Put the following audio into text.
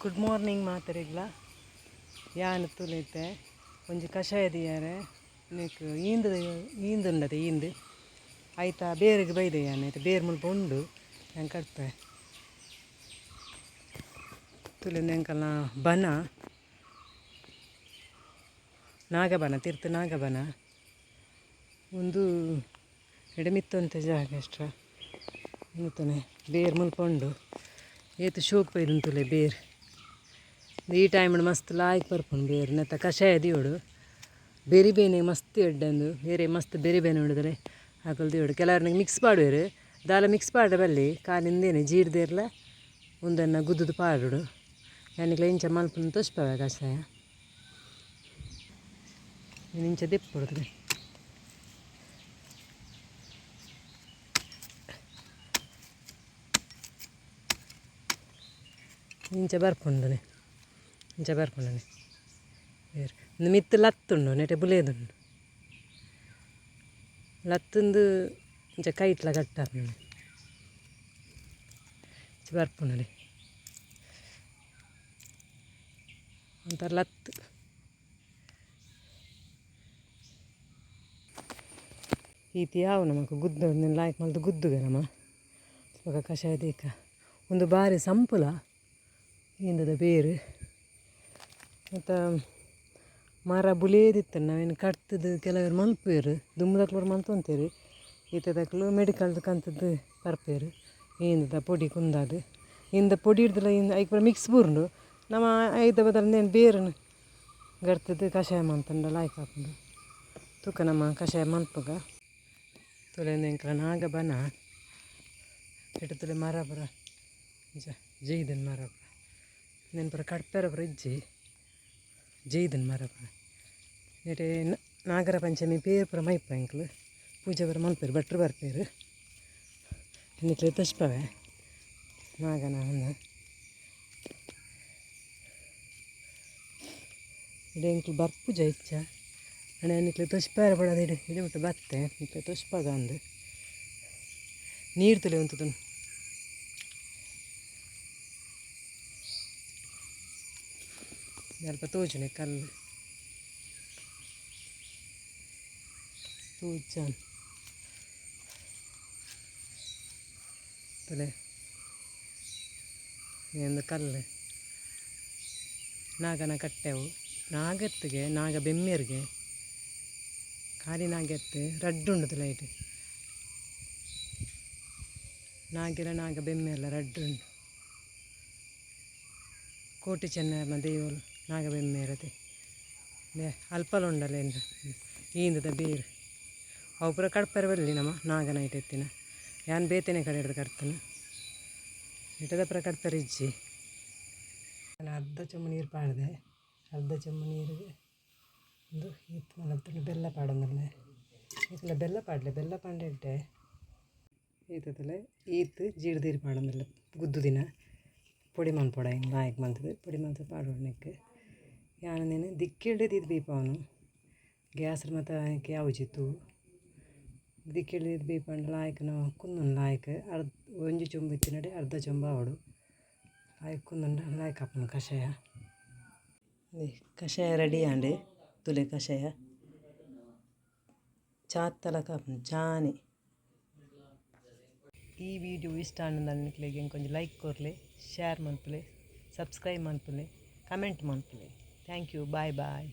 good morning ಮಾತರಿಗ್ಲ ಯಾನ್ ತುಲೈತೆ ಒಂಜಿ ಕಷಾಯ ದಿಯಾರೆ ನೀಕು ಈಂದುಂಡದೆ ಈಂದು ಆಯ್ತಾ ಬೇರೆಗೆ ಬೈದೆ ಯಾನೈತೆ ಬೇರೆ ಮುಲ್ಪ ಉಂಡು ಹೆಂಗೆ ಕಟ್ಪೆ ತುಲಿಂದ ಹೆಂಕಲ್ಲ ಬನ ನಾಗಬನ ತೀರ್ಥ ನಾಗಬನ ಒಂದು ಎಡೆಮಿತ್ತಂತ ಜಾಗ ಅಷ್ಟ್ರ ಇನ್ನುತ್ತಾನೆ ಬೇರೆ ಮುಲ್ಪ ಉಂಡು ಏತು ಶೋಕ್ ಬೈದು ತುಲೆ ಬೇರೆ ಈ ಟೈಮ್ ಮಸ್ತ್ ಲಾಯ್ಕ್ ಬರ್ಪುಂಡು ಬೇರೆ ನೆತ್ತ ಕಷಾಯ ದಿಯೋಡು ಬೆರಿ ಬೇನೆ ಮಸ್ತ್ ಎಡ್ಡಂದು ಬೇರೆ ಮಸ್ತ್ ಬೆರಿ ಬೇನೆ ಉಂಡಿದ್ರೆ ಹಾಕಲ್ ದಿಯೋಡು ಕೆಲವ್ರಿಗೆ ಮಿಕ್ಸ್ ಪಾಡುವೇರು ದಾಲ ಮಿಕ್ಸ್ ಪಾಡ ಬಲ್ಲಿ ಕಾಲಿಂದೇನೆ ಜೀರ್ದೇರ್ಲ ಒಂದನ್ನು ಗುದ್ದುದು ಪಾಡುಡು ನನಗೆ ಇಂಚ ಮಲ್ಪನ್ನು ತೋಸ್ಪವೆ ಕಷಾಯ ಇಂಚ ದೆಪ್ಪುಡ್ದು ಇಂಚ ಬರ್ಪುಂಡನೆ ಇಂಚ ಬರ್ಪುಂಡನೆ ಬೇರೆ ಒಂದು ಮಿತ್ತು ಲತ್ತುಂಡು ನೆಟೆ ಬುಲೇದುಂಡು ಲತ್ತುಂದು ಇಂಚ ಕೈಟ್ಲ ಕಟ್ಟಾಪುಂಡು ಇಂಚ ಬರ್ಪುಂಡನೆ ಒಂಥರ ಲತ್ತು ಈತಿ ಯಾವ ನಮಕ್ ಗುದ್ದು ಲಾಯ್ಕ್ ಮಲ್ತು ಗುದ್ದುಗೆ ನಮ್ಮ ಇವಾಗ ಕಷಾಯ ದೇಕ ಒಂದು ಬಾರಿ ಸಂಪುಲ ಇಂದದ ಬೇರು ಮತ್ತು ಮರ ಬುಲೇದಿತ್ತು ನಾವೇನು ಕಟ್ತದ್ದು ಕೆಲವರು ಮಲ್ಪೇರು ದುಮ್ಮದಕ್ಲವ್ರು ಮಲ್ತೊಂತೇರು ಈತದಕ್ಲು ಮೆಡಿಕಲ್ದು ಕಂತದ್ದು ಬರ್ಪೇರು ಇಂದ ಪೊಡಿ ಕುಂದಾದು ಇಂದ ಪೊಡಿ ಹಿಡ್ದಲ್ಲ ಇಂದ ಐಕ್ ಮಿಕ್ಸ್ ಬೂರ್ಂಡು ನಮ್ಮ ಐದ ಬದಲು ಬೇರು ಗಡ್ತದ್ದು ಕಷಾಯ ಮಂತಂಡಲ್ಲ ಆಯ್ಕೆ ಹಾಕೊಂಡು ತೂಕ ನಮ್ಮ ಕಷಾಯ ಮಲ್ಪಗ ತುಳೆಂದ ಎಂಕಲ ನಾಗ ಬನ ಇಟ್ಟು ತುಳೆ ಮರ ಬರ ಜೈದನ್ ಮರ ಬರ ನೆನಪರ ಕಡ್ಪೆರ ಬರ ಇಜ್ಜಿ ಜೈದನ್ ಮರ ಬರ ನೆಟೆ ನಾಗರ ಪಂಚಮಿ ಪೇರು ಪುರ ಮೈಪ ಎಂಕ್ಲು ಪೂಜೆ ಬರ ಮಲ್ಪೇರು ಭಟ್ರು ಬರ್ಪೇರು ಇನ್ನಿಕ್ಲೆ ತಸ್ಪವೆ ನಾಗನ ಒಂದು ಇಡೆ ಎಂಕ್ಲು ಬರ್ಪುಜ ಇಚ್ಚ ಅಣ್ಣ ಎನ್ನಿಕ್ಲೆ ತಸ್ಪಾರ ಬಡೋದು ಇಡೆ ಬಿಟ್ಟು ಬತ್ತೆ ನಿಕ್ಲೆ ತಸ್ಪಾಗ ಅಂದು ನೀರು ತುಳಿ ಉಂಟು ಸ್ವಲ್ಪ ತೋಜನೆ ಕಲ್ಲು ತೂಜಾನ್ ತಲೆ ಒಂದು ಕಲ್ಲು ನಾಗನ ಕಟ್ಟೆವು ನಾಗತ್ತಿಗೆ ನಾಗ ಬೆಮ್ಮೆರ್ಗೆ ಖಾಲಿ ನಾಗೆತ್ತು ರಡ್ಡುಂಡು ಲೈಟ್ ನಾಗಿರ ನಾಗ ಬೆಮ್ಮೆ ಎಲ್ಲ ರಡ್ಡುಂಡು ಕೋಟಿ ಚೆನ್ನರ್ನ ದೇವಲು ನಾಗ ಬೆಮ್ಮೆ ಇರತ್ತೆ ಅಲ್ಪಲುಂಡಲ್ಲ ಈಂದದ ಬೇರು ಅವು ಪೂರ ಕಡ್ಪರ ಬರಲಿ ನಮ್ಮ ನಾಗನ ಇಟ್ಟೆತ್ತಿನ ಯಾನ್ ಬೇತೇನೆ ಕಡೆ ಹಿಡ್ದು ಕಟ್ತಾನೆ ಇಟ್ಟದ ಪುರ ಕಡ್ಪರ ಇಜ್ಜಿ ನಾನು ಅರ್ಧ ಚೊಂಬು ನೀರು ಪಾಡಿದೆ ಅರ್ಧ ಚೊಂಬು ನೀರಿಗೆ ಒಂದು ಈತ್ ಮಲತ್ತು ಬೆಲ್ಲ ಪಾಡಂದ್ರೆ ಈತಲ ಬೆಲ್ಲ ಪಾಡಲೆ ಬೆಲ್ಲ ಪಾಂಡೆ ಈತಲೆ ಈತ್ ಜೀರ್ದೀರು ಪಾಡಂದಿಲ್ಲ ಗುದ್ದು ದಿನ ಪೊಡಿ ಮಲ್ಪೊಡ ಹಿಂಗೆ ನಾಯಕ್ ಮಲ್ತದೆ ಪೊಡಿ ಮಲ್ತ ಪಾಡೋಡ್ನಕ್ಕೆ ಯಾನು ನೀನು ದಿಕ್ಕಿಳ್ದಿದ್ದು ಬೀಪ ಅವನು ಗ್ಯಾಸ್ರ ಮತ್ತು ಆಯ್ಕೆ ಯಾವಜಿತ್ತು ದಿಕ್ಕಿಳ್ದಿದ್ದು ಬೀಪಂಡು ಲಾಯ್ಕನು ಕುಂದನ್ ಲಾಯ್ಕ ಒಂಜಿ ಚೊಂಬು ಇತ್ತಿನಡೆ ಅರ್ಧ ಚೊಂಬು ಆವಡು ಲಾಯ್ಕ್ ಕುಂದಂಡ ಲಾಯ್ಕ್ ಹಾಪನು ಕಷಾಯ ಕಷಾಯ ರೆಡಿ ಆಂಡೆ ತುಲೆ ಕಷಾಯ ಚಾತ್ತಲಕ ಹಾಪನು ಚಾನೆ ಈ ವಿಡಿಯೋ ಇಷ್ಟ ಅನ್ನೋದಕ್ಕೆ ಕೊಂಚ ಲೈಕ್ ಕೊರಲೆ ಶೇರ್ ಮಲ್ಪಲೆ ಸಬ್ಸ್ಕ್ರೈಬ್ ಮಲ್ಪಲೆ ಕಮೆಂಟ್ ಮಲ್ಪಲೆ ಥ್ಯಾಂಕ್ ಯು ಬಾಯ್ ಬಾಯ್